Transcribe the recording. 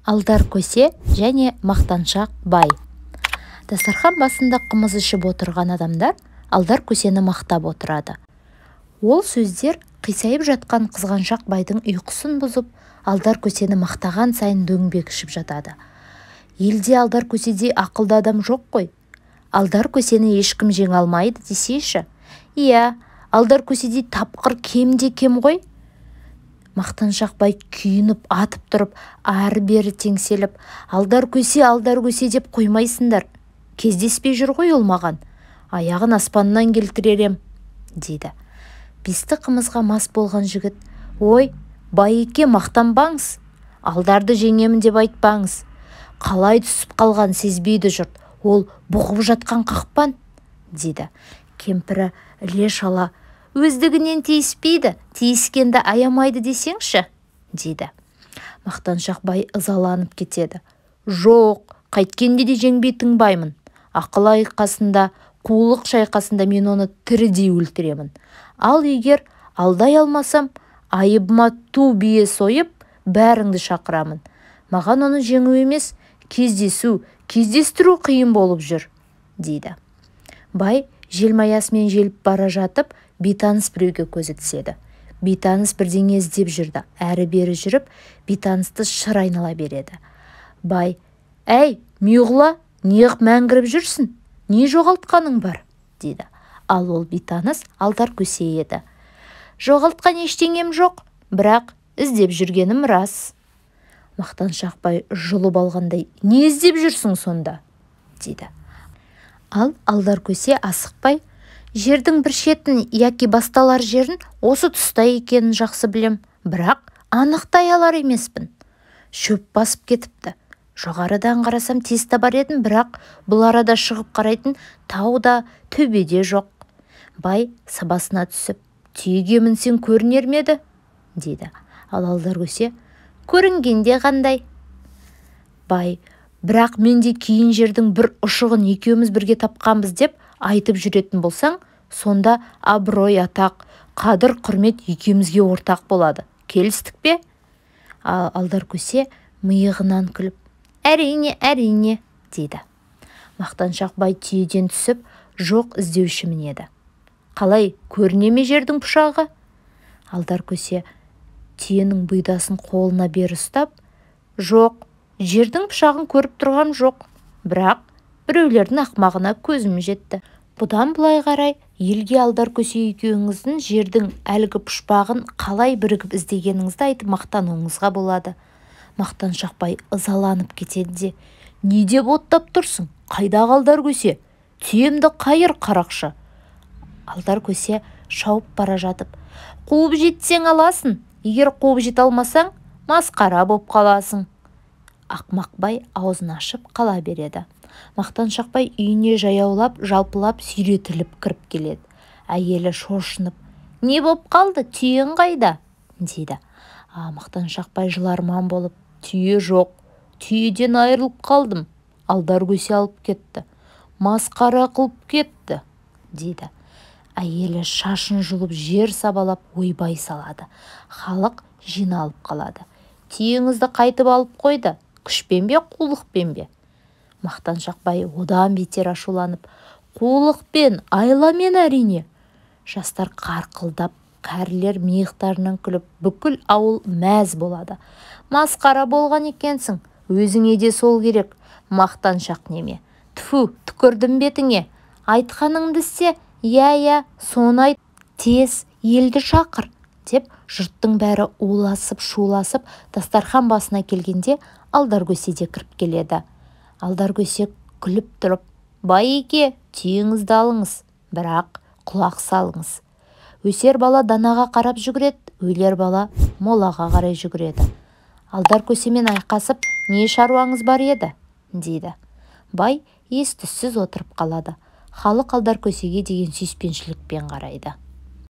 Алдар көсе және мақтаншақ бай. Дастархан басында қымыз ішіп отырған адамдар алдар көсені мақтап отырады. Ол сөздер қисайып жатқан қызғаншақ байдың ұйқысын бұзып, алдар көсені мақтаған сайын дөңбекшіп жатады. Елде алдар көседей ақылды адам жоқ қой. Алдар көсені ешкім жеңе алмайды десейші. Иә, алдар көседей тапқыр кемде кем ғой. Мақтаншақ бай күйініп атып тұрып, ары-бері теңселіп, алдар көсе деп қоймайсыңдар. Кездеспей жүр ғой ол маған. Аяғын аспаннан келтіререм, дейді. Бесті қымызға мас болған жігіт: ой, байеке, мақтанбаңыз. Алдарды жеңемін деп айтпаңыз. Қалай түсіп қалған сезбейді жұрт. Ол бұғып жатқан қақпан, дейді. Кемпірі іле-шала: өздігінен тиіспейді, тиіскенді аямайды десеңші, дейді. Мақтаншақ бай ызаланып кетеді. Жоқ, қайткенде де жеңбей тыңбаймын. Ақыл айқасында, қулық шайқасында мен оны тірідей өлтіремін. Ал егер алдай алмасам, айыбыма ту бие сойып, бәріңді шақырамын. Маған оны жеңу емес, кездестіру қиын болып жүр, дейді. Бай желмаясымен желіп бара жатып, бейтаныс біреуге көзі түседі. Бейтаныс бірдеңе іздеп жүрді. Әрі-бері жүріп, бейтанысты шыр айнала береді. Бай: әй, миғұла, неғып мәңгіріп жүрсің? Не жоғалтқаның бар? дейді. Ал ол бейтаныс алдар көсе еді. Жоғалтқан ештеңем жоқ, бірақ іздеп жүргенім рас. Мақтаншақ бай жұлып алғандай: не іздеп жүрсің сонда? дейді. Ал алдар көсе асықпай: жердің бір шетін яки басталар жерін осы тұста екенін жақсы білем, бірақ анықтай алар емеспін. Шөп басып кетіпті. Жоғарыдан қарасам тез табар едім, бірақ бұл арада шығып қарайтын тау да, төбе де жоқ. Бай сабасына түсіп: түйеге мінсең көрінер ме еді? дейді. Ал алдар көсе: көрінгенде қандай? Бай: бірақ менде кейін жердің бір ұшығын екеуміз бірге тапқанбыз деп айтып жүретін болсаң, сонда абырой, атақ, қадір, құрмет екеумізге ортақ болады. Келістік пе? Алдар көсе миығынан күліп: әрине, дейді. Мақтаншақ бай түйеден түсіп, жоқ іздеуші мінеді. Қалай, көріне ме жердің пұшағы? Алдар көсе түйенің бұйдасын қолына бері ұстап: жоқ, жердің пұшағын көріп тұрғам жоқ, бірақ біреулердің ақмағына көзім жетті. Бұдан былай қарай елге алдар көсе екеуіңіздің жердің әлгі пұшпағын қалай бірігіп іздегеніңізді айтып мақтануыңызға болады. Мақтаншақ бай ызаланып кетеді де: не деп оттап тұрсың? Қайдағы алдар көсе? Түйемді қайыр, қарақшы. Алдар көсе шауып бара жатып: қуып жетсең аласың, егер қуып жете алмасаң, масқара боп қаласың. Ақмақ бай аузын ашып қала береді. Мақтаншақ бай үйіне жаяулап, жалпылап, сүйретіліп кіріп келеді. Әйелі шошынып: не боп қалды, түйең қайда? дейді. Мақтаншақ бай жыларман болып: түйе жоқ, түйеден айырылып қалдым. Алдар көсе алып кетті. Масқара қылып кетті, дейді. Әйелі шашын жұлып жер сабалап ойбай салады. Халық жиналып қалады. Түйеңізді қайтып алып қойды. Күшпен бе, қулықпен бе? Мақтаншақ бай одан бетер ашуланып: қулықпен, айламен әрине. Жастар қарқылдап, кәрілер миықтарынан күліп, бүкіл ауыл мәз болады. Масқара болған екенсің, өзіңе де сол керек, мақтаншақ неме. Тфу, түкірдім бетіңе. Айтқаныңды істе, иә, соны айт, тез елді шақыр, деп жұрттың бәрі уласып, шуласып, дастархан басына келгенде алдар көсе де кіріп келеді. Алдар көсе күліп тұрып: байеке, түйеңізді алыңыз, бірақ құлақ салыңыз. Өсер бала данаға қарап жүгіреді, өлер бала молаға қарай жүгіреді. Алдар көсемен айқасып, не шаруаңыз бар еді? дейді. Бай ес-түссіз отырып қалады. Халық алдар көсеге деген сүйіспеншілікпен қарайды.